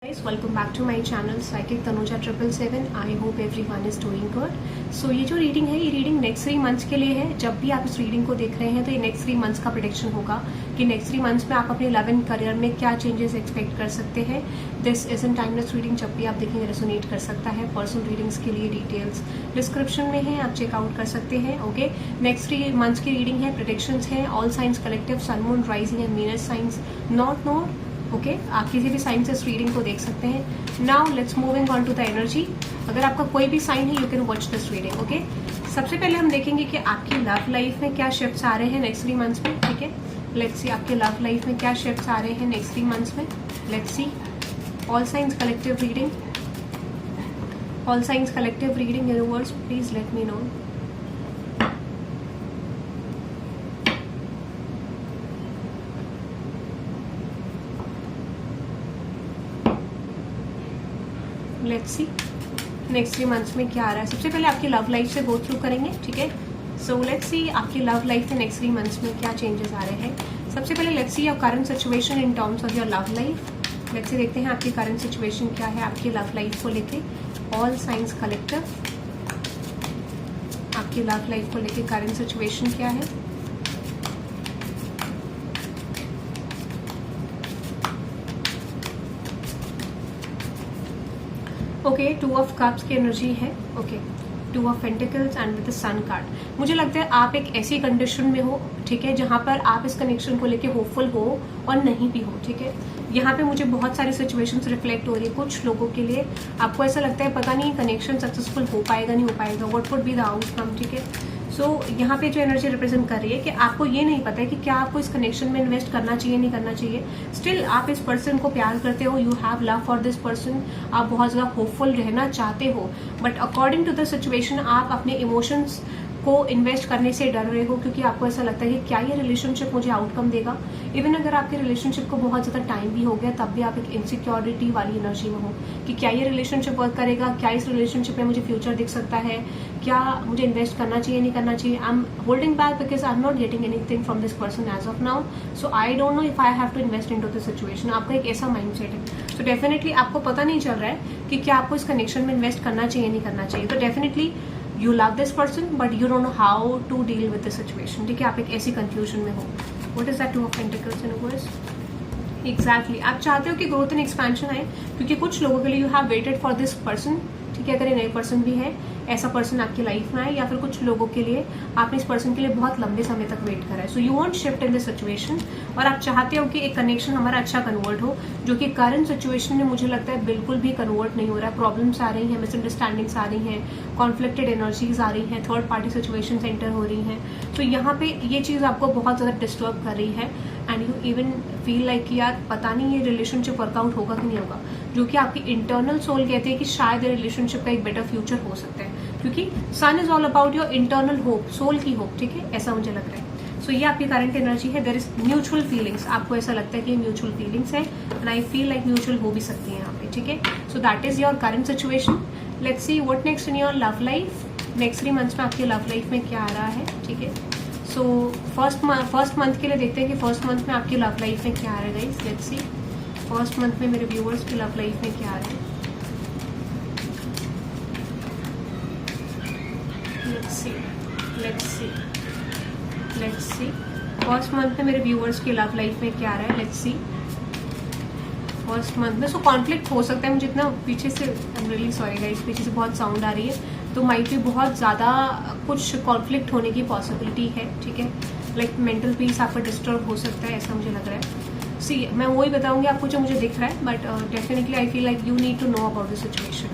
Guys, welcome back to my channel Psychic Tanuja 777. I hope everyone is doing good. So ये जो reading है, ये reading next 3 months के लिए है. जब भी आप इस रीडिंग को देख रहे हैं तो ये नेक्स्ट 3 मंथ्स का प्रेडिक्शन होगा कि नेक्स्ट 3 मंथ्स में आप अपने लव एंड करियर में क्या चेंजेस एक्सपेक्ट कर सकते हैं. This is in timeless reading. जब भी आप देखेंगे रेसोनेट कर सकता है. पर्सनल रीडिंग्स के लिए डिटेल्स डिस्क्रिप्शन में है, आप चेकआउट कर सकते हैं. ओके, नेक्स्ट 3 मंथ्स की रीडिंग है, प्रेडिक्शंस है, all signs collective, sun moon rising and Venus signs, not no. Okay, आप किसी भी साइन से इस रीडिंग को देख सकते हैं. Now let's moving on to the energy. अगर आपका कोई भी साइन है, you can watch this reading. Okay, सबसे पहले हम देखेंगे कि आपकी लव लाइफ में क्या शिफ्ट्स आ रहे हैं नेक्स्ट 3 मंथ्स में. ठीक है, लेट्स सी आपके लव लाइफ में क्या शिफ्ट्स आ रहे हैं नेक्स्ट 3 मंथ्स में. Let's see all signs collective reading. All signs collective reading universe, please let me know. Let's see next 3 months में क्या आ रहा है. सबसे पहले आपकी लव लाइफ से गो थ्रू करेंगे. ठीक है, सो लेट्स सी आपकी लव लाइफ में नेक्स्ट 3 मंथ्स में क्या चेंजेस आ रहे हैं. सबसे पहले let's see your current situation in terms of your love life. Let's see देखते हैं आपकी करंट सिचुएशन क्या है आपकी लव लाइफ को लेके. ऑल साइंस कलेक्टिव, आपकी लव लाइफ को लेके करंट सिचुएशन क्या है. ओके, 2 ऑफ कप्स की एनर्जी है. Okay, 2 of pentacles and with the sun card. मुझे लगता है आप एक ऐसी कंडीशन में हो, ठीक है, जहां पर आप इस कनेक्शन को लेके होपफुल हो और नहीं भी हो. ठीक है, यहाँ पे मुझे बहुत सारी सिचुएशंस रिफ्लेक्ट हो रही है. कुछ लोगों के लिए आपको ऐसा लगता है पता नहीं कनेक्शन सक्सेसफुल हो पाएगा नहीं हो पाएगा, what would be the outcome. ठीक है, सो यहाँ पे जो एनर्जी रिप्रेजेंट कर रही है कि आपको ये नहीं पता है कि क्या आपको इस कनेक्शन में इन्वेस्ट करना चाहिए नहीं करना चाहिए. स्टिल आप इस पर्सन को प्यार करते हो, you have love for this person, आप बहुत ज़्यादा होपफुल रहना चाहते हो, but according to the situation आप अपने इमोशंस को इन्वेस्ट करने से डर रहे हो क्योंकि आपको ऐसा लगता है कि क्या ये रिलेशनशिप मुझे आउटकम देगा. इवन अगर आपके रिलेशनशिप को बहुत ज़्यादा टाइम भी हो गया तब भी आप एक इनसिक्योरिटी वाली एनर्जी में हो कि क्या ये रिलेशनशिप वर्क करेगा, क्या इस रिलेशनशिप में मुझे फ्यूचर दिख सकता है, क्या मुझे इन्वेस्ट करना चाहिए नहीं करना चाहिए. I am holding back because I am not getting anything from this person as of now, so I don't know if I have to invest in to this situation. आपका एक ऐसा माइंड सेट है. तो definitely आपको पता नहीं चल रहा है कि क्या आपको इस कनेक्शन में इन्वेस्ट करना चाहिए नहीं करना चाहिए. तो definitely you love this person but you don't know how to deal with the situation. ठीक है, आप एक ऐसी कंफ्यूजन में हो. What is that 2 of Pentacles universe? Exactly, आप चाहते हो कि ग्रोथ एंड एक्सपेंशन आए क्योंकि कुछ लोगों के लिए you have waited for this person. ठीक है, अगर ये नए पर्सन भी है, ऐसा पर्सन आपकी लाइफ में आए, या फिर कुछ लोगों के लिए आपने इस पर्सन के लिए बहुत लंबे समय तक वेट करा है. So you want shift in this situation और आप चाहते हो कि एक कनेक्शन हमारा अच्छा कन्वर्ट हो, जो कि करंट सिचुएशन में मुझे लगता है बिल्कुल भी कन्वर्ट नहीं हो रहा है. प्रॉब्लम्स आ रही हैं, मिसअंडरस्टैंडिंग्स आ रही हैं, कॉन्फ्लिक्टेड एनर्जीज आ रही हैं, थर्ड पार्टी सिचुएशन एंटर हो रही हैं. तो यहाँ पे ये चीज़ आपको बहुत ज़्यादा डिस्टर्ब कर रही है and you even feel like कि यार पता नहीं ये रिलेशनशिप वर्कआउट होगा कि नहीं होगा, जो कि आपकी इंटरनल सोल कहते हैं कि शायद ये रिलेशनशिप का एक बेटर फ्यूचर हो सकता है क्योंकि sun is all about your internal hope, soul की होप. ठीक है, ऐसा मुझे लग रहा है. सो ये आपकी करंट एनर्जी है. There is mutual feelings. आपको ऐसा लगता है कि म्यूचुअल फीलिंग्स है and I feel like mutual हो भी सकती है यहाँ पे. ठीक है, so that is your current situation. Let's see what next in your love life. Next 3 months में आपकी लव लाइफ में क्या आ रहा है. ठीक है, सो फर्स्ट मंथ के लिए देखते हैं कि फर्स्ट मंथ में आपकी लव लाइफ में क्या आ रहा है guys. Let's see first month में मेरे व्यूअर्स की लव लाइफ में क्या आ रहा है. लेट्स सी फर्स्ट मंथ में मेरे व्यूअर्स की लव लाइफ में क्या आ रहा है. लेट्स सी फर्स्ट मंथ में. सो कॉन्फ्लिक्ट हो सकता है. मुझे इतना पीछे से, I am really sorry guys, पीछे से बहुत साउंड आ रही है, तो माइट भी बहुत ज़्यादा कुछ कॉन्फ्लिक्ट होने की पॉसिबिलिटी है. ठीक है, लाइक मेंटल पीस आपका डिस्टर्ब हो सकता है, ऐसा मुझे लग रहा है. सी मैं वही बताऊंगी आपको जो मुझे दिख रहा है, but definitely I feel like you need to know about the situation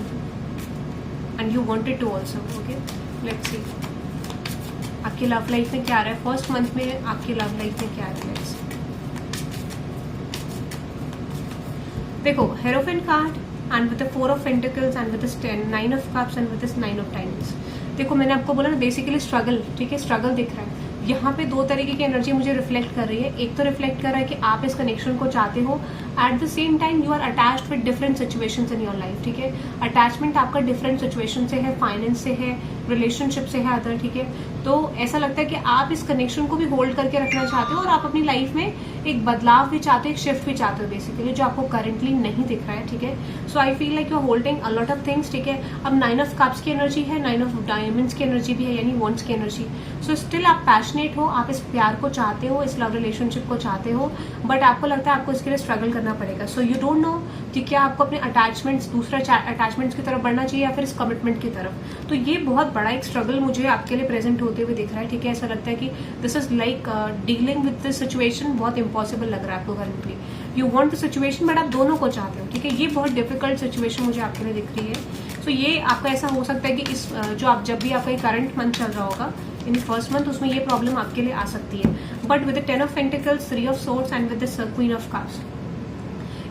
and you wanted to also. Okay, let's see आपकी लव लाइफ में क्या आ रहा है. फर्स्ट मंथ में आपकी लव लाइफ में क्या आ रहा है. देखो, hierophant card and with the 4 of pentacles and with the 9 of cups and with the 9 of diamonds. देखो मैंने आपको बोला ना, बेसिकली स्ट्रगल. ठीक है, स्ट्रगल दिख रहा है यहाँ पे. 2 तरीके की एनर्जी मुझे रिफ्लेक्ट कर रही है. एक तो रिफ्लेक्ट कर रहा है कि आप इस कनेक्शन को चाहते हो at the same time you are attached with different situations in your life, ठीक है। अटैचमेंट आपका डिफरेंट सिचुएशन से है, फाइनेंस से है, रिलेशनशिप से है अदर, ठीक है। तो ऐसा लगता है कि आप इस कनेक्शन को भी होल्ड करके रखना चाहते हो और आप अपनी लाइफ में एक बदलाव भी चाहते हो, एक शिफ्ट भी चाहते हो बेसिकली, जो आपको करंटली नहीं दिख रहा है, ठीक है। So I feel like you are holding a lot of things, ठीक है। अब 9 ऑफ कप्स की एनर्जी है, 9 ऑफ डायमंड्स की एनर्जी भी है, यानी वॉन्ट्स की एनर्जी। सो स्टिल आप पैशनेट हो, आप इस प्यार को चाहते हो, इस लव रिलेशनशिप को चाहते हो, बट आपको लगता है आपको इसके लिए स्ट्रगल करना पड़ेगा। सो यू डोंट नो कि क्या आपको अपने अटैचमेंट्स, दूसरा अटैचमेंट्स की तरफ बढ़ना चाहिए या फिर इस कमिटमेंट की तरफ। तो ये बहुत बड़ा एक स्ट्रगल मुझे आपके लिए प्रेजेंट होते हुए दिख रहा है, ठीक है। ऐसा लगता है कि this is like dealing with this situation बहुत इंपॉसिबल लग रहा है आपको currently. You want the situation but आप दोनों को चाहते हो, ठीक है। ये बहुत डिफिकल्ट सिचुएशन मुझे आपके लिए दिख रही है। सो ये आपका ऐसा हो सकता है कि इस जो आप जब भी आपका करंट मंथ चल रहा होगा इन फर्स्ट मंथ, उसमें ये प्रॉब्लम आपके लिए आ सकती है। But with the 10 of pentacles, 3 of swords and with the queen of cups,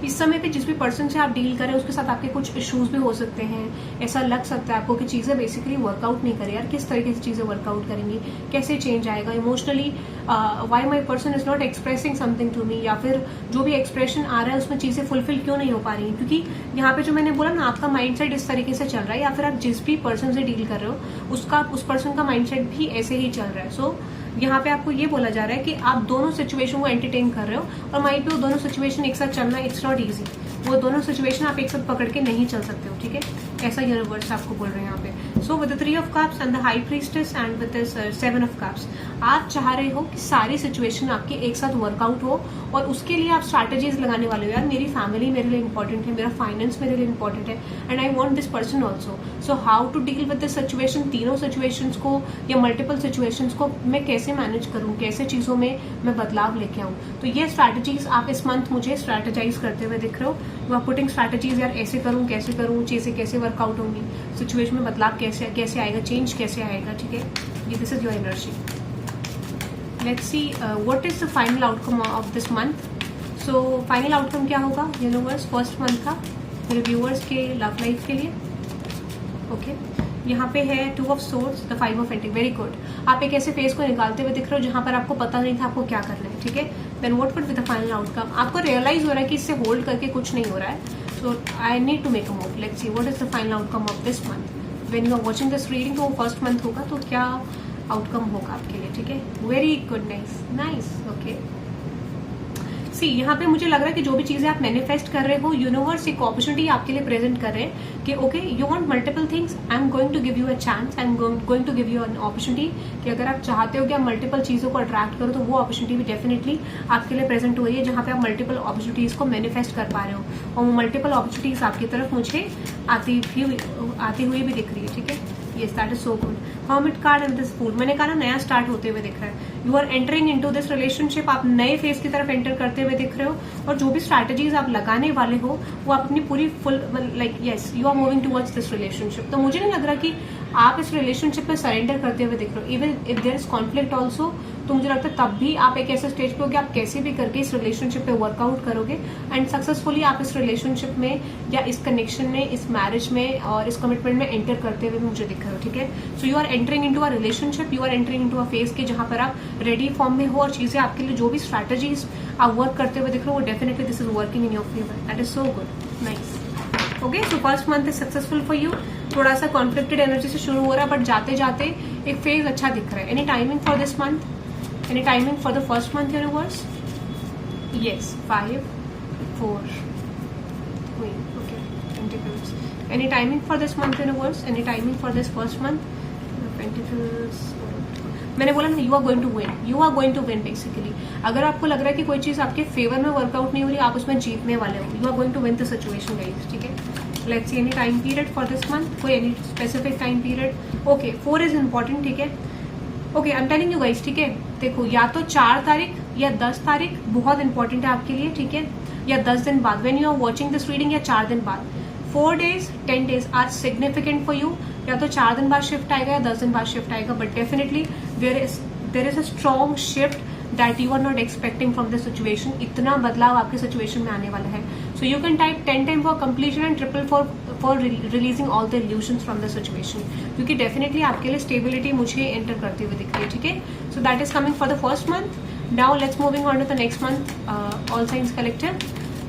इस समय पे जिस भी पर्सन से आप डील करें उसके साथ आपके कुछ इश्यूज भी हो सकते हैं। ऐसा लग सकता है आपको कि चीजें बेसिकली वर्कआउट नहीं करें, यार किस तरीके से चीजें वर्कआउट करेंगी, कैसे चेंज आएगा emotionally, why my person is not expressing something to me, या फिर जो भी एक्सप्रेशन आ रहा है उसमें चीजें फुलफिल क्यों नहीं हो पा रही, क्योंकि यहाँ पे जो मैंने बोला ना, आपका माइंडसेट इस तरीके से चल रहा है, या फिर आप जिस भी पर्सन से डील कर रहे हो उस पर्सन का माइंडसेट भी ऐसे ही चल रहा है। सो यहाँ पे आपको ये बोला जा रहा है कि आप दोनों सिचुएशन को एंटरटेन कर रहे हो, और माइंड पे वो दोनों सिचुएशन एक साथ चलना इट्स नॉट ईजी। वो दोनों सिचुएशन आप एक साथ पकड़ के नहीं चल सकते हो, ठीक है। ऐसा यूनिवर्स आपको बोल रहे हैं यहाँ पे। सो with the 3 of cups and the high priestess and with the 7 of cups, आप चाह रहे हो कि सारी सिचुएशन आपकी एक साथ वर्कआउट हो, और उसके लिए आप स्ट्रैटेजीज लगाने वाले हो। यार मेरी फैमिली मेरे लिए इंपॉर्टेंट है, मेरा फाइनेंस मेरे लिए इंपॉर्टेंट है, and I want this person also. So how to deal with the situation, तीनों सिचुएशंस को या मल्टीपल सिचुएशंस को मैं कैसे मैनेज करूँ, कैसे चीजों में मैं बदलाव लेके आऊँ। तो ये स्ट्रैटेजीज आप इस मंथ मुझे स्ट्रैटेजाइज करते हुए दिख रहे हो। यू आर पुटिंग स्ट्रैटेजीज, यार ऐसे करूँ, कैसे करूँ, चीजें कैसे वर्कआउट होंगी, सिचुएशन में बदलाव कैसे आएगा, चेंज कैसे आएगा, ठीक है। ये this is your energy. Let's see what is the final outcome of this month. So final outcome क्या होगा यूनिवर्स फर्स्ट मंथ का मेरे व्यूअर्स के लव लाइफ के लिए। ओके यहाँ पे है 2 of swords, the 5 of pentacles, very good. आप एक ऐसे फेस को निकालते हुए दिख रहे हो जहां पर आपको पता नहीं था आपको क्या करना है, ठीक है। Then what would be the final outcome, आपको रियलाइज हो रहा है कि इससे होल्ड करके कुछ नहीं हो रहा है, so I need to make a move. Let's see what is the final outcome of this month. When you are watching this reading, तो वो फर्स्ट मंथ होगा, तो क्या आउटकम होगा आपके लिए, ठीक है। Very good, nice nice, okay. See यहाँ पे मुझे लग रहा है कि जो भी चीजें आप मैनिफेस्ट कर रहे हो, यूनिवर्स एक अपॉर्चुनिटी आपके लिए प्रेजेंट कर रहे हैं कि okay you want multiple things, I am going to give you a chance, I am going to give you an opportunity, कि अगर आप चाहते हो कि आप मल्टीपल चीजों को अट्रैक्ट करो, तो वो अपॉर्चुनिटी भी डेफिनेटली आपके लिए प्रेजेंट हो रही है, जहाँ पे आप मल्टीपल अपॉर्चुनिटीज को मैनिफेस्ट कर पा रहे हो, और वो मल्टीपल अपॉर्चुनिटीज आपकी तरफ मुझे आती हुई भी दिख रही है, ठीक है। Yes, that is so good. Hermit card and this Fool. मैंने कहा ना नया स्टार्ट होते हुए दिख रहा है। You are entering into this relationship. आप नए फेज की तरफ एंटर करते हुए दिख रहे हो, और जो भी स्ट्रैटेजीज आप लगाने वाले हो वो आप अपनी पूरी full like yes you are moving towards this relationship. तो मुझे नहीं लग रहा कि आप इस रिलेशनशिप में सरेंडर करते हुए दिख रहे हो। Even if there is conflict also, तो मुझे लगता है तब भी आप एक ऐसे स्टेज पे हो कि आप कैसे भी करके इस रिलेशनशिप पे वर्कआउट करोगे, एंड सक्सेसफुली आप इस रिलेशनशिप में या इस कनेक्शन में, इस मैरिज में और इस कमिटमेंट में एंटर करते हुए मुझे दिख रहे हो, ठीक है। So you are entering into a relationship, you are entering into a phase के जहां पर आप रेडी फॉर्म में हो, और चीजें आपके लिए जो भी स्ट्रैटेजीज आप वर्क करते हुए दिख रहे हो वो definitely this is working in your favour. That is so good, nice. Okay, so first month is successful for you. थोड़ा सा कॉन्फ्लिक्टेड एनर्जी से शुरू हो रहा है, बट जाते जाते एक फेज अच्छा दिख रहा है। Any timing for this month, any timing for the first month universe? Yes, 5 4 Queen, okay, Pentacles. Any timing for this month universe? Any timing for this first month? Pentacles. मैंने बोला ना, you are going to win, you are going to win basically. अगर आपको लग रहा है कि कोई चीज आपके फेवर में वर्कआउट नहीं हो रही, आप उसमें जीतने वाले हो। You are going to win the situation guys, ठीक है। Let's see any time period for this month, कोई any specific time period. Okay, 4 is important, ठीक है। Okay, I am telling you guys, ठीक है। देखो, या तो 4 तारीख या 10 तारीख बहुत इंपॉर्टेंट है आपके लिए, ठीक है, या 10 दिन बाद when you are watching this reading, या 4 दिन बाद। 4 days 10 days are significant for you. या तो 4 दिन बाद शिफ्ट आएगा या 10 दिन बाद शिफ्ट आएगा, but definitely there is a strong shift that you are not expecting from the situation. इतना बदलाव आपके सिचुएशन में आने वाला है। So you can type 10 time for completion and triple for releasing all the illusions from the situation, क्योंकि definitely आपके लिए स्टेबिलिटी मुझे एंटर करते हुए दिख रही है, ठीक है। So that is coming for the first month. Now let's moving on to the next month, all signs collective.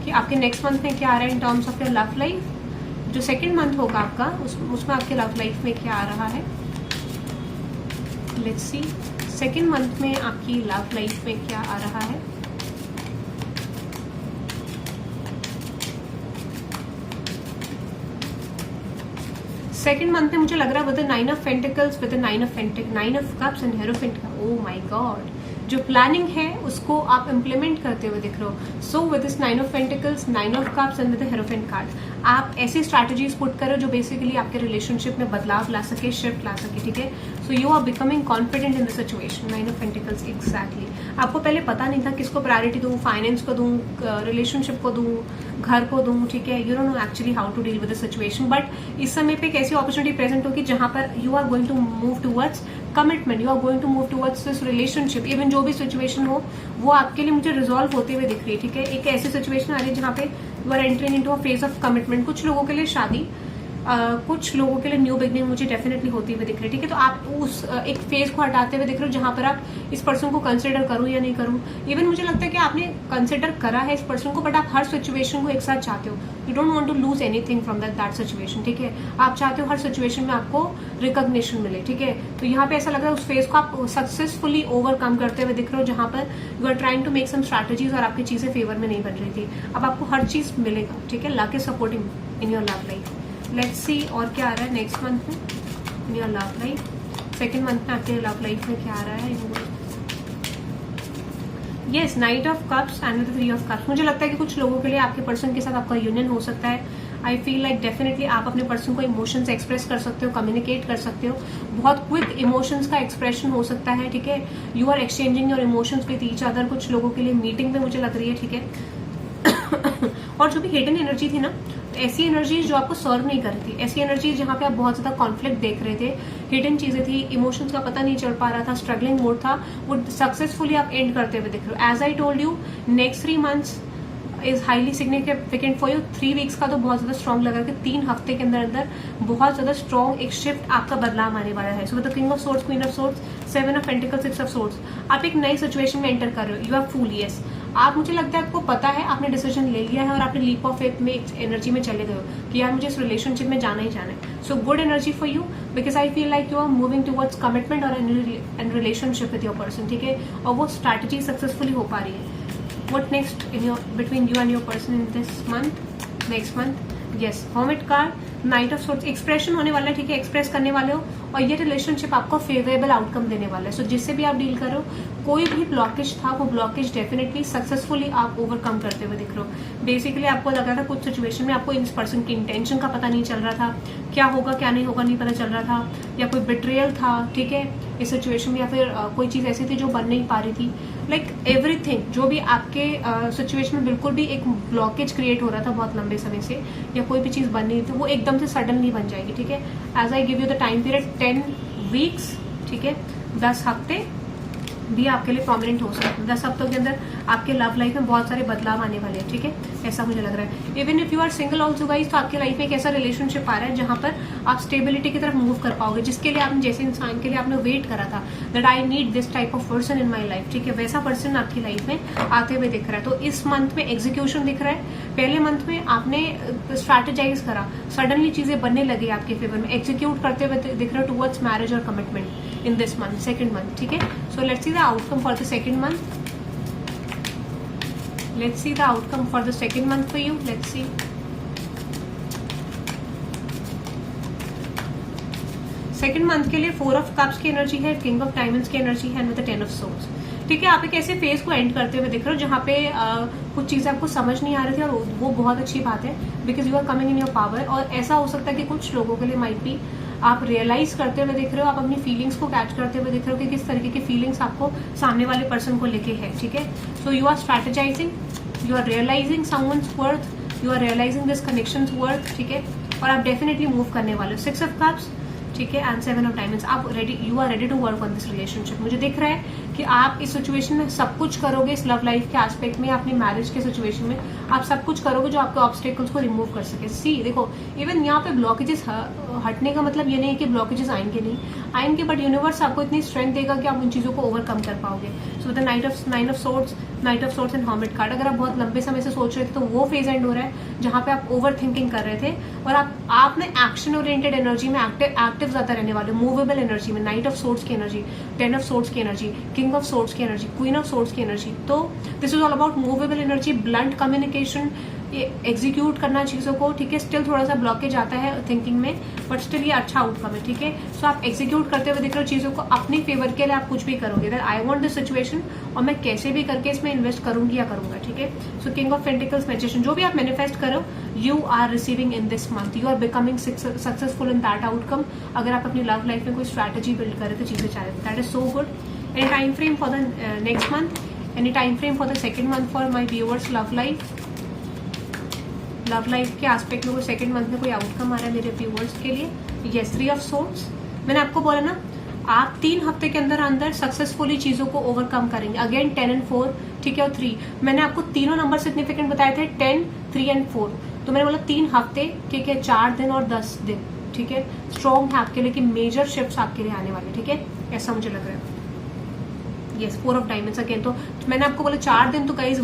कि आपके नेक्स्ट मंथ में क्या आ रहा है in terms of your love life. जो सेकेंड मंथ होगा आपका उसमें आपके लव लाइफ में क्या आ रहा है। लेट्स सी सेकेंड मंथ में आपकी लव लाइफ में क्या आ रहा है। सेकेंड मंथ में मुझे लग रहा है with nine of pentacles, with nine of cups and hierophant का। ओ माय गॉड, जो प्लानिंग है उसको आप इम्प्लीमेंट करते हुए दिख रहे हो। So with this nine of pentacles, nine of cups and with hierophant card, आप ऐसी स्ट्रैटेजीज पुट करो जो बेसिकली आपके रिलेशनशिप में बदलाव ला सके, शिफ्ट ला सके, ठीक है। So you are becoming confident in the situation. Nine of pentacles, exactly. आपको पहले पता नहीं था किसको प्रायोरिटी दूं, फाइनेंस को दूं, रिलेशनशिप को दूं, घर को दूं, ठीक है। You don't know actually how to deal with the situation, but इस समय पे एक ऐसी अपॉर्चुनिटी प्रेजेंट होगी जहां पर you are going to move towards commitment, you are going to move towards this relationship. Even जो भी सिचुएशन हो वो आपके लिए मुझे रिजॉल्व होते हुए दिख रही है, ठीक है। एक ऐसी सिचुएशन आ रही है जहां पे you are entering into a phase of commitment. कुछ लोगों के लिए शादी, कुछ लोगों के लिए न्यू बिगनिंग मुझे डेफिनेटली होती हुई दिख रही है, ठीक है। तो आप उस एक फेज को हटाते हुए दिख रहे हो जहां पर आप इस पर्सन को कंसिडर करूं या नहीं करूं। इवन मुझे लगता है कि आपने कंसिडर करा है इस पर्सन को, बट आप हर सिचुएशन को एक साथ चाहते हो। You don't want to lose anything from that situation, ठीक है। आप चाहते हो हर सिचुएशन में आपको रिकॉग्निशन मिले, ठीक है। तो यहाँ पे ऐसा लग रहा है उस फेज को आप सक्सेसफुली ओवरकम करते हुए दिख रहे हो जहां पर you are trying to make some strategies और आपकी चीजें फेवर में नहीं बन रही थी। अब आपको हर चीज मिलेगा, ठीक है। Luck is supporting in your love life. Let's see और क्या आ रहा है नेक्स्ट मंथ में इन your love life. Second month में आपके लव लाइफ में क्या आ रहा है। Yes, night of cups and three of cups. मुझे लगता है कि कुछ लोगों के लिए आपके पर्सन के साथ आपका यूनियन हो सकता है। आई फील लाइक डेफिनेटली आप अपने पर्सन को इमोशंस एक्सप्रेस कर सकते हो, कम्युनिकेट कर सकते हो। बहुत क्विक इमोशंस का एक्सप्रेशन हो सकता है, ठीक है। You are exchanging your emotions with each other. कुछ लोगों के लिए मीटिंग में मुझे लग रही है, ठीक है। और जो भी हिडन एनर्जी थी ना, ऐसी एनर्जी जो आपको सर्व नहीं कर रही थी, ऐसी एनर्जी जहां पे आप बहुत ज्यादा कॉन्फ्लिक्ट देख रहे थे, हिडन चीजें थी, इमोशंस का पता नहीं चल पा रहा था, स्ट्रगलिंग मोड था, वो सक्सेसफुली आप एंड करते हुए दिख रहे हो। As I told you, next 3 months is highly significant for you. 3 weeks का तो बहुत ज्यादा स्ट्रॉन्ग लगा कि 3 हफ्ते के अंदर अंदर बहुत ज्यादा स्ट्रॉन्ग एक शिफ्ट आपका बदलाव आने वाला है। So the king of swords, queen of swords, 7 of pentacles, 6 of swords, आप एक नई सिचुएशन में एंटर कर रहे हो। You are fool, yes. आप, मुझे लगता है आपको पता है, आपने डिसीजन ले लिया है और आपने लीप ऑफ फेथ में एनर्जी में चले गए हो कि यार मुझे इस रिलेशनशिप में जाना ही जाना है। So good energy for you, because I feel like you are moving towards commitment और an relationship with your person, ठीक है। और वो स्ट्रैटेजी सक्सेसफुली हो पा रही है। What next in your between you and your person in this month, next month? Yes, Hermit card, Knight of Swords, expression होने वाला है, ठीक है। एक्सप्रेस करने वाले हो और ये रिलेशनशिप आपको फेवरेबल आउटकम देने वाला है। सो जिससे भी आप डील कर रहे हो, कोई भी ब्लॉकेज था, वो ब्लॉकेज डेफिनेटली सक्सेसफुली आप ओवरकम करते हुए दिख रहे हो। बेसिकली आपको लग रहा था कुछ सिचुएशन में आपको इस पर्सन की इंटेंशन का पता नहीं चल रहा था, क्या होगा क्या नहीं होगा नहीं पता चल रहा था, या कोई बिट्रेयल था, ठीक है, इस सिचुएशन में, या फिर कोई चीज ऐसी थी जो बन नहीं पा रही थी। लाइक एवरीथिंग जो भी आपके सिचुएशन में बिल्कुल भी एक ब्लॉकेज क्रिएट हो रहा था बहुत लंबे समय से, या कोई भी चीज बन नहीं थी, वो एकदम से सडनली बन जाएगी, ठीक है। As I give you the time period 10 weeks, ठीक है। 10 हफ्ते भी आपके लिए प्रोमिनेंट हो सकते हैं। 10 हफ्तों के अंदर आपके लव लाइफ में बहुत सारे बदलाव आने वाले हैं, ठीक है। ऐसा मुझे लग रहा है। Even if you are single also guys, तो आपकी लाइफ में एक ऐसा रिलेशनशिप आ रहा है जहां पर आप स्टेबिलिटी की तरफ मूव कर पाओगे, जिसके लिए आपने, जैसे इंसान के लिए आपने वेट करा था that I need this type of person in my life, ठीक है, वैसा पर्सन आपकी लाइफ में आते हुए दिख रहा है। तो इस मंथ में एग्जीक्यूशन दिख रहा है। पहले मंथ में आपने स्ट्रैटेजाइज करा, सडनली चीजें बनने लगी आपके फेवर में, एग्जीक्यूट करते हुए दिख रहा है टुवर्ड्स मैरिज और commitment in this month, second month, ठीक है। So let's see the outcome for the second month. Let's see the outcome for the second month for you. Let's see. Second month के लिए 4 of cups की energy है, king of diamonds की energy है, with 10 of swords. ठीक है, आप एक ऐसे फेज को एंड करते हुए दिख रहे हो जहाँ पे कुछ चीजें आपको समझ नहीं आ रही थी, और वो बहुत अच्छी बात है because you are coming in your power. और ऐसा हो सकता है कि कुछ लोगों के लिए माइट भी आप रियलाइज करते हुए दिख रहे हो, आप अपनी फीलिंग्स को कैच करते हुए दिख रहे हो कि किस तरीके की फीलिंग्स आपको सामने वाले पर्सन को लेके है. ठीक है, so you are strategizing, you are realizing someone's worth, you are realizing this connections worth. ठीक है, और आप डेफिनेटली मूव करने वाले हो. 6 ऑफ कप्स, ठीक है, एंड 7 ऑफ डायमंड्स. आप ready, you are ready to work on this relationship. मुझे दिख रहा है कि आप इस सिचुएशन में सब कुछ करोगे, इस लव लाइफ के एस्पेक्ट में, अपनी मैरिज के सिचुएशन में आप सब कुछ करोगे जो आपके ऑब्स्टेकल्स को रिमूव कर सके. सी देखो, इवन यहाँ पे ब्लॉकेजेस हटने का मतलब ये नहीं है कि ब्लॉकेजेस आएंगे नहीं, आएंगे, बट यूनिवर्स आपको इतनी स्ट्रेंथ देगा कि आप उन चीजों को ओवरकम कर पाओगे. So the 9 of swords, night of swords and hermit card, अगर आप बहुत लंबे समय से सोच रहे थे तो वो फेज एंड हो रहा है जहां पे आप ओवर थिंकिंग कर रहे थे और आप ना एक्शन ओरिएंटेड एनर्जी में एक्टिव ज्यादा रहने वाले, मूवेबल एनर्जी में, नाइट ऑफ सोर्ड्स की एनर्जी, 10 ऑफ सोर्ड्स की एनर्जी, किंग ऑफ सोर्ड्स की एनर्जी, क्वीन ऑफ सोर्ड्स की एनर्जी। तो this is all about movable energy, blunt communication, execute करना चीजों को, ठीक है। स्टिल थोड़ा सा ब्लॉकेज आता है थिंकिंग में, बट स्टिल ये अच्छा आउटकम है, ठीक है। सो आप एग्जीक्यूट करते हुए दिख रहे हो चीजों को, अपनी फेवर के लिए आप कुछ भी करोगे, that I want this situation और मैं कैसे भी करके इसमें इन्वेस्ट करूंगी या करूंगा, ठीक है। So king of pentacles, magician, जो भी आप मैनिफेस्ट करो, you are receiving in this month, you are becoming successful in that outcome. अगर आप अपनी लव लाइफ में कोई स्ट्रैटेजी बिल्ड करें तो चीजें चाह रहे, that is so good. Any time frame for the next month, any time frame for the second month for my viewers love life, love life के एस्पेक्ट में कोई सेकंड मंथ में कोई आउटकम आ रहा है मेरे व्यूअर्स के लिए। यस, 3 ऑफ सोर्ड्स, मैंने आपको बोला ना आप 3 हफ्ते के अंदर अंदर सक्सेसफुली चीजों को ओवरकम करेंगे। अगेन 10 एंड 4, ठीक है, और 3, मैंने आपको तीनों नंबर सिग्निफिकेंट बताए थे, 10, 3 एंड 4। तो मैंने बोला 3 हफ्ते, ठीक है, 4 दिन और 10 दिन, ठीक है, स्ट्रॉन्ग है आपके लिए कि मेजर शिफ्ट्स आपके लिए आने वाले, ठीक है, ऐसा मुझे लग रहा है। यस, 4 ऑफ डायमंड्स अगेन, तो मैंने आपको बोला 4 दिन, तो guys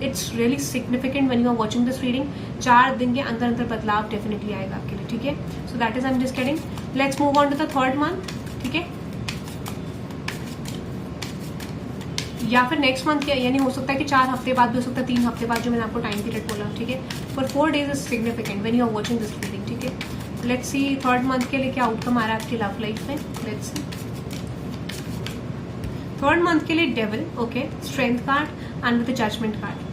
it's really significant when you are watching this reading. 4 दिन के अंदर अंदर बदलाव डेफिनेटली आएगा आपके लिए, ठीक है। So that is I am just getting. Let's move on to the third month, ठीक है, या फिर नेक्स्ट मंथ के, यानी हो सकता है कि 4 हफ्ते बाद भी हो सकता है, 3 हफ्ते बाद, जो मैंने आपको टाइम पीरियड बोला, ठीक है। For 4 days is significant when you are watching this reading, ठीक है। लेट्स सी थर्ड मंथ के लिए क्या आउटकम आ रहा है आपकी लव लाइफ में। लेट्स सी थर्ड मंथ के लिए devil, okay, strength card and with the judgment card.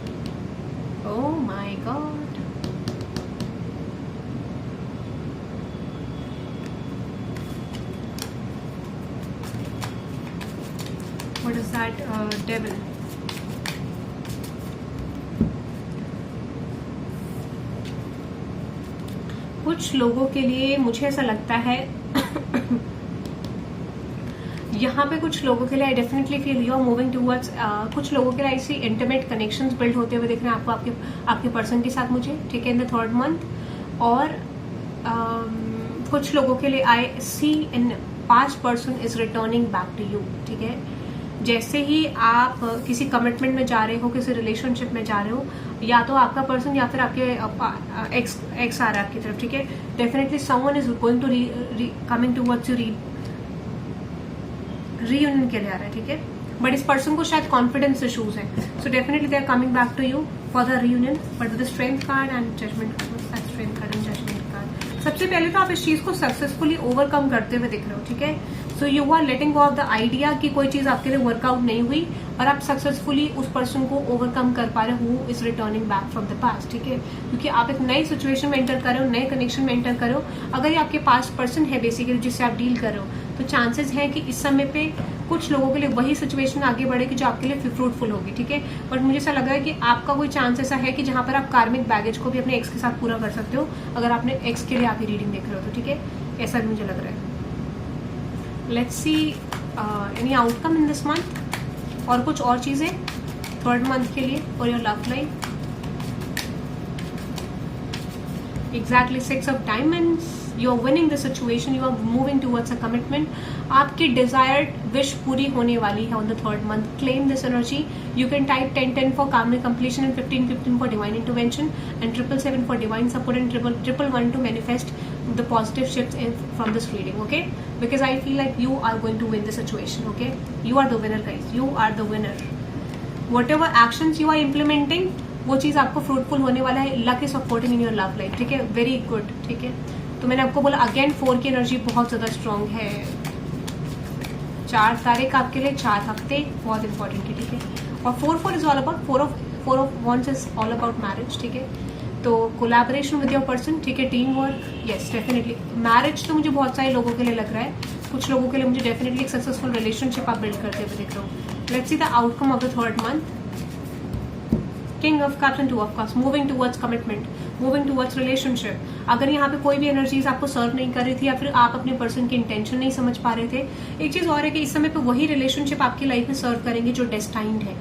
Oh my God. What is that? Devil. कुछ लोगों के लिए मुझे ऐसा लगता है यहाँ पे कुछ लोगों के लिए I definitely feel you are moving towards, कुछ लोगों के लिए ऐसी इंटीमेट कनेक्शंस बिल्ड होते हुए दिख रहे हैं आपको आपके पर्सन के साथ मुझे, ठीक है, इन द थर्ड मंथ। और कुछ लोगों के लिए I see in past person is returning back to you, ठीक है। जैसे ही आप किसी कमिटमेंट में जा रहे हो, किसी रिलेशनशिप में जा रहे हो, या तो आपका पर्सन या फिर आपके एक्स आ रहा है आपकी तरफ, ठीक है, definitely someone is going to coming towards you, reunion के लिए आ रहा है, ठीक है। बट इस पर्सन को शायद कॉन्फिडेंस इशूज है, so definitely they are coming back to you for the reunion, but with strength card and judgment card, strength card and judgment card. सबसे पहले तो आप इस चीज को सक्सेसफुली ओवरकम करते हुए दिख रहे हो, ठीक है। So you are letting go of the idea कि कोई चीज आपके लिए वर्कआउट नहीं हुई और आप सक्सेसफुली उस पर्सन को ओवरकम कर पा रहे हो who is returning back from the past, ठीक है। क्योंकि आप एक नई सिचुएशन में एंटर कर रहे हो, नए कनेक्शन में एंटर कर रहे हो। अगर ये आपके पास्ट पर्सन है बेसिकली जिससे आप डील कर रहे हो, तो चांसेस है कि इस समय पे कुछ लोगों के लिए वही सिचुएशन आगे बढ़ेगी जो आपके लिए फ्रूटफुल होगी, ठीक है। बट मुझे ऐसा लग रहा है कि आपका कोई चांस ऐसा है कि जहां पर आप कार्मिक बैगेज को भी अपने एक्स के साथ पूरा कर सकते हो, अगर आपने एक्स के लिए आप ही रीडिंग देख रहे हो तो, ठीक है, ऐसा भी मुझे लग रहा है। Let's see any outcome in this month, और कुछ और चीजें थर्ड मंथ के लिए और your love life. Exactly 6 of diamonds, you are winning the situation, you are moving towards a commitment. आपकी डिजायर्ड विश पूरी होने वाली है on the third month. Claim this energy. You can type 1010 for karmic completion and 1515 for divine intervention and 777 for divine support and 111 to manifest the positive shifts from this reading, okay, because I feel like you are going to win the situation, okay, you are the winner guys, you are the winner. Whatever actions you are implementing, वो चीज आपको fruitful होने वाला है। Luck is supporting in your love life, ठीक है, very good, ठीक है। तो मैंने आपको बोला अगेन 4 की एनर्जी बहुत ज्यादा स्ट्रांग है। 4 तारीख आपके लिए 4 हफ्ते बहुत इंपॉर्टेंट है, ठीक है। और 4 is all about 4 of wands is all about marriage, ठीक है। तो कोलैबोरेशन विद योर पर्सन, ठीक है, team work, yes definitely. Marriage तो मुझे बहुत सारे लोगों के लिए लग रहा है, कुछ लोगों के लिए मुझे डेफिनेटली एक सक्सेसफुल रिलेशनशिप आप बिल्ड करते हुए दिख रहे हो। Let's see the outcome of the third month. King of cups and 2 of cups, moving towards commitment, moving towards relationship. अगर यहाँ पे कोई भी एनर्जीज आपको सर्व नहीं कर रही थी या फिर आप अपने पर्सन की इंटेंशन नहीं समझ पा रहे थे, एक चीज और है कि इस समय पे वही रिलेशनशिप आपकी लाइफ में सर्व करेंगे जो डेस्टाइंड है,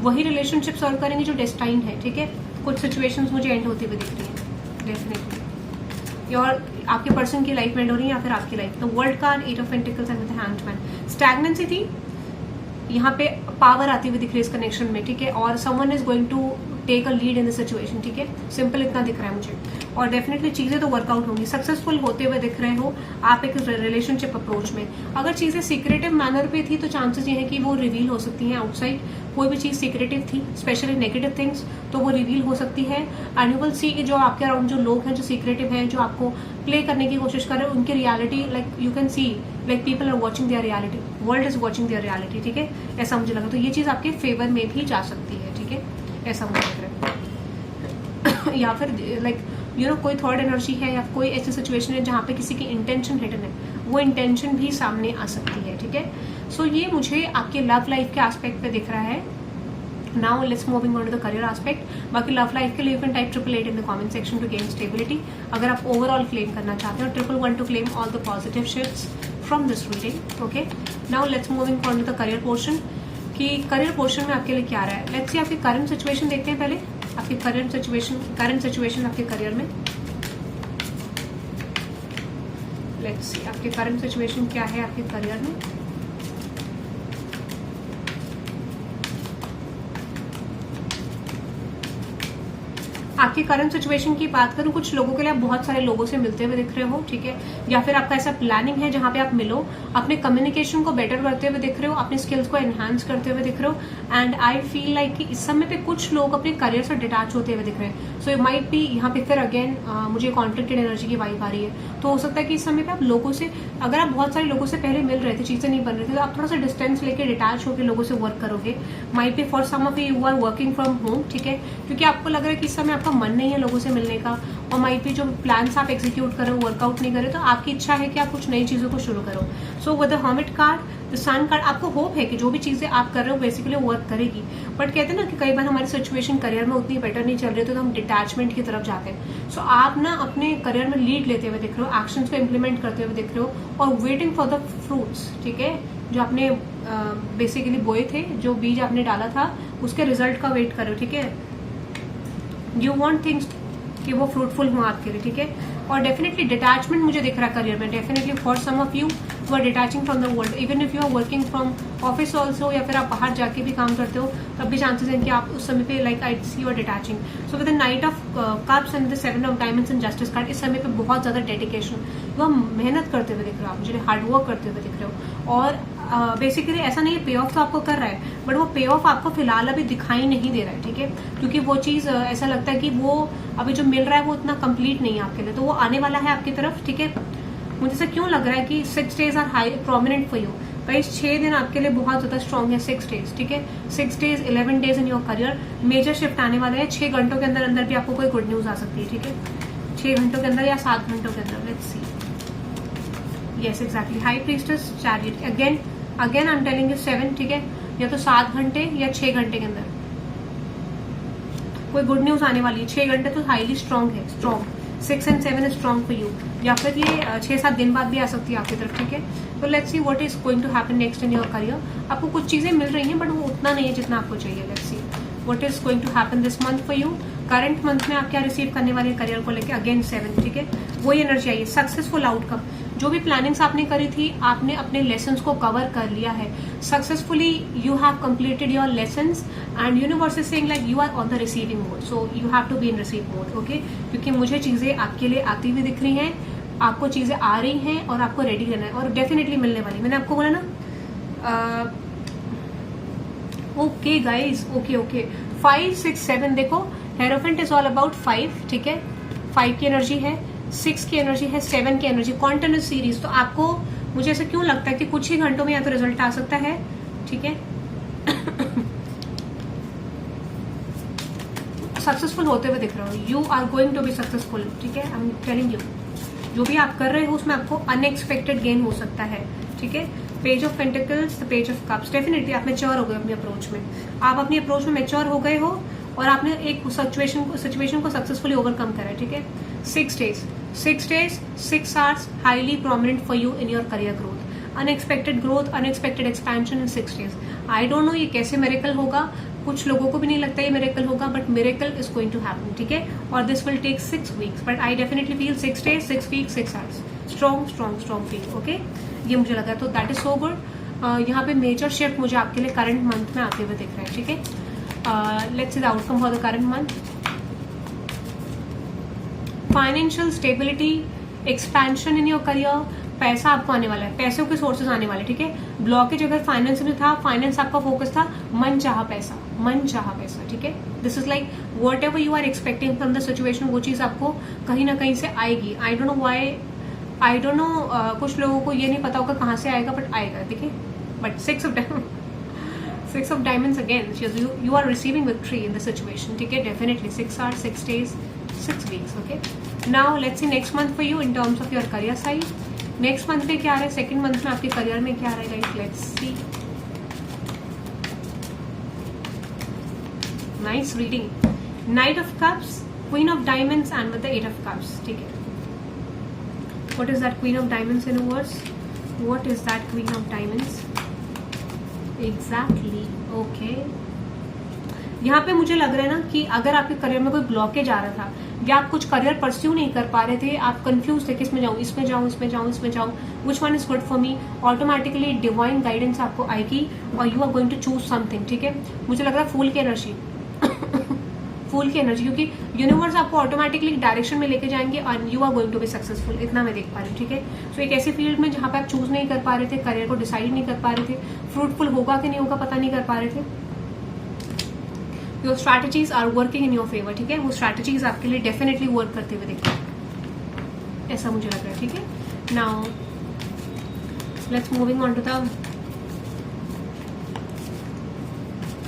वही रिलेशनशिप सर्व करेंगे जो डेस्टाइंड है, ठीक है। कुछ सिचुएशंस मुझे एंड होती हुई दिख रही है डेफिनेटली, और आपके पर्सन की लाइफ में एंड हो रही है या फिर आपकी लाइफ। तो world card, 8 of pentacles and with the hangman. Stagnancy थी यहाँ पे, पावर आती हुई दिख रही है इस कनेक्शन में, ठीक है, और someone is going to take a lead in the situation, ठीक है, सिंपल इतना दिख रहा है मुझे। और डेफिनेटली चीजें तो वर्कआउट होंगी, सक्सेसफुल होते हुए दिख रहे हो आप एक रिलेशनशिप अप्रोच में। अगर चीजें सीक्रेटिव मैनर पे थी तो चांसेस ये है कि वो रिवील हो सकती हैं आउटसाइड। कोई भी चीज सीक्रेटिव थी, स्पेशली नेगेटिव थिंग्स, तो वो रिवील हो सकती है। एंड यू विल सी कि जो आपके अराउंड जो लोग हैं जो सीक्रेटिव हैं, जो आपको प्ले करने की कोशिश कर रहे हैं, उनकी reality like you can see like people are watching their reality, world is watching their reality, ठीक है, ऐसा मुझे लगा। तो ये चीज आपके फेवर में भी जा सकती है, ठीक है, ऐसा मुझे लग रहा है। या फिर लाइक यू नो कोई थर्ड एनर्जी है या कोई ऐसी सिचुएशन है जहाँ पे किसी की इंटेंशन हिडन है, वो इंटेंशन भी सामने आ सकती है, ठीक है। सो ये मुझे आपके लव लाइफ के एस्पेक्ट पे दिख रहा है। Now let's moving on to the career aspect. बाकी लव लाइफ के लिए you can type 888 in the comment section to gain stability, अगर आप ओवरऑल क्लेम करना चाहते हो। 11 to claim all the positive shifts from this reading, okay. Now let's moving on to the career portion, कि career portion में आपके लिए क्या रहा है। लेट्स सी आपकी करंट सिचुएशन देखते हैं पहले, आपकी करंट सिचुएशन आपके करियर में। लेट्स सी आपके करंट सिचुएशन क्या है आपके करियर में। आपकी करंट सिचुएशन की बात करूं, कुछ लोगों के लिए आप बहुत सारे लोगों से मिलते हुए दिख रहे हो, ठीक है, या फिर आपका ऐसा प्लानिंग है जहां पे आप मिलो, अपने कम्युनिकेशन को बेटर करते हुए दिख रहे हो, अपने स्किल्स को एनहांस करते हुए दिख रहे हो। एंड आई फील लाइक कि इस समय पे कुछ लोग अपने करियर से डिटैच होते हुए दिख रहे हैं। सो इट माइट बी यहाँ पे फिर अगेन मुझे कॉन्फ्लिक्टेड एनर्जी की वाइब आ रही है। तो हो सकता है कि इस समय पे आप लोगों से, अगर आप बहुत सारे लोगों से पहले मिल रहे थे, चीजें नहीं बन रही थी, तो आप थोड़ा सा डिस्टेंस लेके डिटैच होकर लोगों से वर्क करोगे। Might be for some of you are working from home, ठीक है, क्योंकि आपको लग रहा है कि इस समय आपका मन नहीं है लोगों से मिलने का, और माइट भी जो प्लान्स आप एग्जीक्यूट कर रहे हो वर्कआउट नहीं कर रहे, तो आपकी इच्छा है कि आप कुछ नई चीजों को शुरू करो। So with the hermit card, the sun card, आपको होप है कि जो भी चीजें आप कर रहे हो बेसिकली वर्क करेगी। बट कहते हैं ना कि कई बार हमारी सिचुएशन करियर में उतनी बेटर नहीं चल रही, तो हम डिटैचमेंट की तरफ जाते हैं। सो आप ना अपने करियर में लीड लेते हुए दिख रहे हो, एक्शंस को इम्प्लीमेंट करते हुए दिख रहे हो, और वेटिंग फॉर द फ्रूट्स, ठीक है, जो आपने बेसिकली बोए थे, जो बीज आपने डाला था उसके रिजल्ट का वेट करो, ठीक है। यू वॉन्ट थिंग्स कि वो फ्रूटफुल हो आपके लिए, ठीक है। और डेफिनेटली डिटैचमेंट मुझे दिख रहा है करियर में, definitely for some of you who are detaching from the world, even if you are working from office also, या फिर आप बाहर जाके भी काम करते हो, तब भी चांसेस हैं कि आप उस समय पे like I see you are detaching. So with the knight of cups and the 7 of diamonds and justice card, इस समय पे बहुत ज्यादा डेडिकेशन, वो मेहनत करते हुए दिख रहे हो आप, मुझे हार्ड वर्क करते हुए दिख रहे हो। और बेसिकली ऐसा नहीं है पे ऑफ तो आपको कर रहा है, बट वो पे ऑफ आपको फिलहाल अभी दिखाई नहीं दे रहा है, ठीक है, क्योंकि वो चीज ऐसा लगता है कि वो अभी जो मिल रहा है वो इतना कंप्लीट नहीं है आपके लिए, तो वो आने वाला है आपकी तरफ, ठीक है। मुझे से क्यों लग रहा है कि 6 days are high prominent for you, भाई 6 दिन आपके लिए बहुत ज्यादा स्ट्रॉन्ग है, 6 days, ठीक है, 6 days 11 days in your career, major shift आने वाला है। 6 घंटों के अंदर अंदर भी आपको कोई गुड न्यूज आ सकती है, ठीक है, 6 घंटों के अंदर या 7 घंटों के अंदर, let's see. Yes exactly, high priestess, chariot, again I am telling you 7, ठीक है, या तो 7 घंटे या 6 घंटे के अंदर कोई गुड न्यूज आने वाली है। 6 घंटे तो हाईली स्ट्रॉन्ग है, strong 6 and 7 is strong for you, या फिर ये 6-7 दिन बाद भी आ सकती है आपकी तरफ, ठीक है। तो let's see what is going to happen next in your career. आपको कुछ चीजें मिल रही हैं बट वो उतना नहीं है जितना आपको चाहिए। Let's see what is going to happen this month for you. Current month में आप क्या रिसीव करने वाले करियर को लेकर, अगेन 7, ठीक है, वही एनर्जी आई है, सक्सेसफुल आउटकम। जो भी प्लानिंग्स आपने करी थी, आपने अपने लेसन्स को कवर कर लिया है successfully, you have completed your lessons and universe is saying like you are on the receiving mode, so you have to be in receive mode, okay. क्योंकि मुझे चीजें आपके लिए आती हुई दिख रही हैं, आपको चीजें आ रही हैं और आपको रेडी रहना है, और डेफिनेटली मिलने वाली। मैंने आपको बोला ना, ओके गाइज, ओके 5, 6, 7, देखो हेरोफेंट इज ऑल अबाउट 5, ठीक है, 5 की एनर्जी है, 6 की एनर्जी है, 7 की एनर्जी, कॉन्टिन्यूस सीरीज। तो आपको, मुझे ऐसा क्यों लगता है कि कुछ ही घंटों में या तो रिजल्ट आ सकता है, ठीक है, सक्सेसफुल होते हुए दिख रहा हो, you are going to be successful, ठीक है, आई एम टेलिंग यू। जो भी आप कर रहे हो उसमें आपको अनएक्सपेक्टेड गेन हो सकता है, ठीक है। Page of pentacles, the page of cups, definitely आप मैच्योर हो गए अपनी अप्रोच में, आप अपनी अप्रोच में मैच्योर हो गए हो और आपने एक सिचुएशन को सक्सेसफुली ओवरकम करा है, ठीक है। 6 days, 6 hours highly prominent for you in your career growth, unexpected growth, unexpected expansion in 6 days। I don't no ये कैसे मिरेकल होगा, कुछ लोगों को भी नहीं लगता ये मिरेकल होगा, but miracle is going to happen, ठीक है। और this will take 6 weeks, but I definitely feel 6 days, 6 weeks, 6 hours, strong feel, okay, ये मुझे लगा। तो दैट इज सो गुड। यहाँ पे मेजर शिफ्ट मुझे आपके लिए करंट मंथ में आते हुए दिख रहा है, ठीक है। Let's see the outcome for the current month. Financial stability, expansion in your career, पैसा आपको आने वाला है, पैसों के सोर्सेज आने वाले, ठीक है। ब्लॉकेज अगर फाइनेंस में था, फाइनेंस आपका फोकस था, मन चाहा पैसा, मन चाहा पैसा, ठीक है। This is like whatever you are expecting from the situation, वो चीज आपको कहीं ना कहीं से आएगी। I don't know why, I don't know, कुछ लोगों को ये नहीं पता होगा कहाँ से आएगा, बट आएगा, ठीक है। But six of diamonds again, you are receiving victory in the situation, ठीक है। Definitely 6 hours, 6 days, 6 weeks, okay. Now let's see next month for you in terms of your career side. Next month में क्या आ रहा है, second month में आपके career में क्या आ रहा है guys, let's see. Nice reading. Night of cups, queen of diamonds and with the 8 of cups, ठीक है। What is that queen of diamonds in words, what is that queen of diamonds exactly, okay. यहाँ पे मुझे लग रहा है ना कि अगर आपके करियर में कोई ब्लॉकेज आ रहा था या आप कुछ करियर परस्यू नहीं कर पा रहे थे, आप कंफ्यूज थे किसमें जाऊं, इसमें जाऊं, इसमें जाऊं, इसमें जाऊं, which one is good for me, automatically divine guidance आपको आएगी और you are going to choose something, ठीक है। मुझे लग रहा है फूल की एनर्जी फूल की एनर्जी, क्योंकि यूनिवर्स आपको ऑटोमेटिकली डायरेक्शन में लेके जाएंगे और you are going to be successful, इतना मैं देख पा रही हूँ, ठीक है। सो एक ऐसी फील्ड में जहां पे आप चूज नहीं कर पा रहे थे, करियर को डिसाइड नहीं कर पा रहे थे, फ्रूटफुल होगा कि नहीं होगा पता नहीं कर पा रहे थे, your strategies are working in your favour, ठीक है। वो स्ट्रैटेजीज आपके लिए डेफिनेटली वर्क करते हुए दिख रहे हैं, ऐसा मुझे लग रहा है, ठीक है। Now let's moving on to the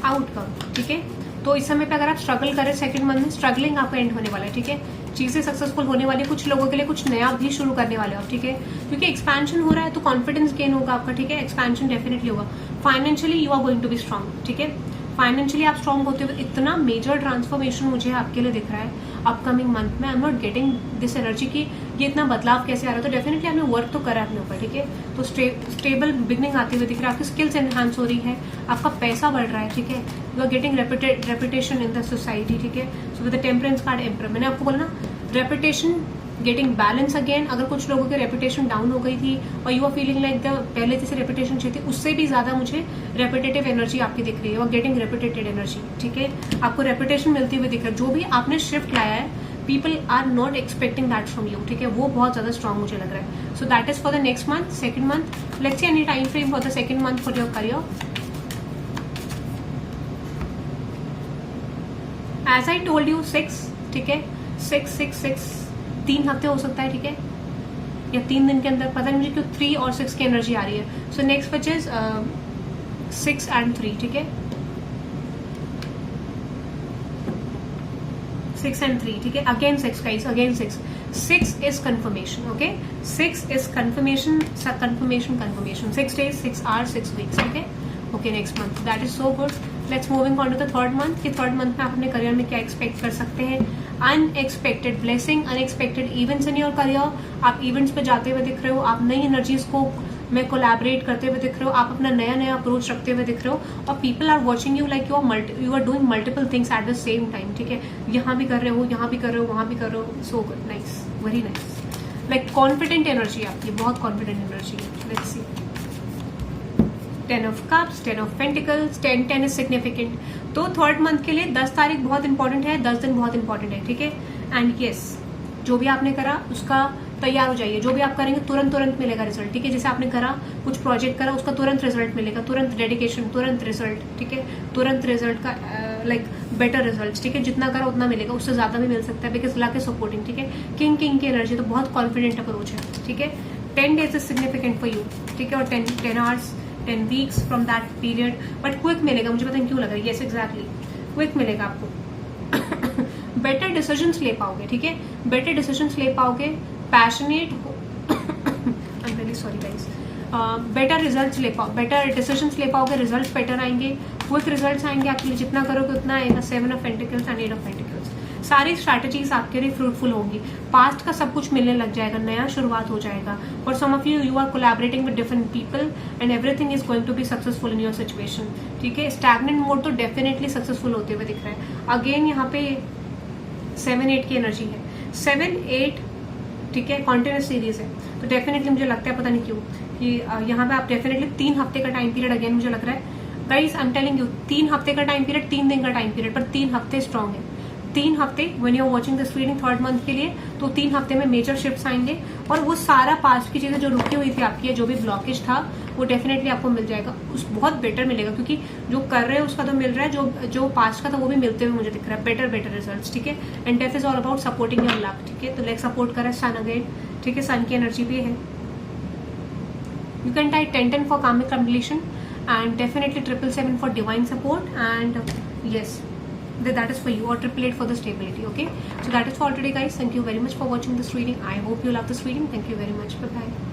outcome, ठीक है। तो इस समय पे अगर आप स्ट्रगल करें सेकंड मंथ में, स्ट्रगलिंग आपका एंड होने वाला है, ठीक है। चीजें सक्सेसफुल होने वाली, कुछ लोगों के लिए कुछ नया भी शुरू करने वाले हो, ठीक है। क्योंकि एक्सपेंशन हो रहा है तो कॉन्फिडेंस गेन होगा आपका, ठीक है। एक्सपेंशन डेफिनेटली होगा। Financially you are going to be strong, ठीक है। फाइनेंशियली आप स्ट्रांग होते हुए इतना मेजर ट्रांसफॉर्मेशन मुझे आपके लिए दिख रहा है अपकमिंग मंथ में। आई am not getting this energy कि ये इतना बदलाव कैसे आ रहा है, तो डेफिनेटली आपने वर्क तो करा अपने ऊपर, ठीक है। तो स्टेबल बिगनिंग आती हुई दिख रहा है, आपकी स्किल्स एनहांस हो रही है, आपका पैसा बढ़ रहा है, ठीक है। You are getting reputation in the society, ठीक है। So with the temperance card emperor, मैंने आपको बोला ना रेपुटेशन गेटिंग बैलेंस अगेन। अगर कुछ लोगों की रेपुटेशन डाउन हो गई थी और you are feeling like the पहले जैसे रेपुटेशन चाहिए थी, उससे भी ज्यादा मुझे रेपुटेटिव एनर्जी आपकी दिख रही है, और गेटिंग रेपुटेटेड एनर्जी, ठीक है। आपको रेपुटेशन मिलती हुई दिख रहा है, जो भी आपने शिफ्ट लाया है, people are not expecting that from you, ठीक है। वो बहुत ज्यादा स्ट्रांग मुझे लग रहा है। So that is for the next month, second month. Let's see any time frame for the second month for your career. As I told you 6, ठीक है। 6 3 हफ्ते हो सकता है, ठीक है, या 3 दिन के अंदर, पता नहीं मुझे क्यों 3 और 6 की एनर्जी आ रही है। So next which is 6 and 3, ठीक है। 6 and 3, ठीक है। Again 6 guys, again 6 is confirmation, okay. 6 is confirmation, confirmation. 6 days, 6 hours, 6 weeks, ठीक है। Okay, next month, that is so good. Let's moving on to the third month कि third month में आप अपने करियर में क्या एक्सपेक्ट कर सकते हैं। Unexpected blessing, unexpected events in your career. आप इवेंट्स पे जाते हुए दिख रहे हो, आप नई एनर्जीज को में कोलैबोरेट करते हुए दिख रहे हो, आप अपना नया अप्रोच रखते हुए दिख रहे हो, और people are watching you like you are doing multiple things at the same time, ठीक है। यहाँ भी कर रहे हो, यहाँ भी कर रहे हो, वहां भी कर रहे हो। So good, nice, very nice. Like confident energy आपकी, बहुत कॉन्फिडेंट एनर्जी है। Let's C 10 of cups, 10 of pentacles, 10 is significant। तो थर्ड मंथ के लिए 10 तारीख बहुत इंपॉर्टेंट है, 10 दिन बहुत इंपॉर्टेंट है, ठीक है। एंड यस, जो भी आपने करा उसका तैयार हो जाइए। जो भी आप करेंगे तुरंत मिलेगा रिजल्ट, ठीक है। जैसे आपने करा, कुछ प्रोजेक्ट करा, उसका तुरंत रिजल्ट मिलेगा, तुरंत डेडिकेशन, तुरंत रिजल्ट, ठीक है। तुरंत रिजल्ट का लाइक बेटर रिजल्ट, ठीक है। जितना करा उतना मिलेगा, उससे ज्यादा भी मिल सकता है, बिकॉज लक इज सपोर्टिंग, ठीक है। किंग की एनर्जी, तो बहुत कॉन्फिडेंट अप्रोच है, ठीक है। 10 days is significant for you, ठीक है। और 10 hours, 10 weeks from that period, but quick मिलेगा, मुझे पता नहीं क्यों लग रहा है। यस, एग्जैक्टली, क्विक मिलेगा आपको। बेटर डिसीजंस ले पाओगे, ठीक है। बेटर डिसीजंस ले पाओगे, passionate, I am really sorry guys. Better results ले पाओ, बेटर डिसीजंस ले पाओगे, रिजल्ट्स बेटर आएंगे, क्विक रिजल्ट्स आएंगे आपके लिए। जितना करोगे उतना आएगा। 7 of Pentacles and 8 of Pentacles, सारी स्ट्रैटेजीज आपके लिए फ्रूटफुल होंगी। पास्ट का सब कुछ मिलने लग जाएगा, नया शुरुआत हो जाएगा। For some of you are collaborating with different people and everything is going to be successful in your situation, ठीक है। स्टैग्नेंट मोड तो डेफिनेटली सक्सेसफुल होते हुए दिख रहा है। अगेन यहाँ पे 7-8 की एनर्जी है। 7-8 ठीक है, कॉन्टिन्यूस सीरीज है, तो डेफिनेटली मुझे लगता है, पता नहीं क्यों, कि यहाँ पे आप डेफिनेटली 3 हफ्ते का टाइम पीरियड अगेन मुझे लग रहा है guys, I am telling you, 3 हफ्ते का टाइम पीरियड, 3 दिन का टाइम पीरियड, पर 3 हफ्ते स्ट्रॉन्ग है। 3 हफ्ते when you are watching this reading 3rd month के लिए, तो 3 हफ्ते में मेजर शिफ्ट्स आएंगे और वो सारा पास्ट की चीजें जो रुकी हुई थी आपकी, जो भी ब्लॉकेज था वो डेफिनेटली आपको मिल जाएगा, उस बहुत बेटर मिलेगा, क्योंकि जो कर रहे हैं उसका तो मिल रहा है, जो पास्ट का था वो भी मिलते हुए मुझे दिख रहा है, बेटर रिजल्ट्स, ठीक है। And death is all about supporting your luck, ठीक है, तो लाइक सपोर्ट करा सन अगेन, ठीक है, सन की एनर्जी भी है। You can type 1010 for karmic completion and definitely 777 for divine support, and yes, that is for you, or 888 for the stability. Okay, so that is for today guys. Thank you very much for watching this reading. I hope you love this reading. Thank you very much. Bye bye.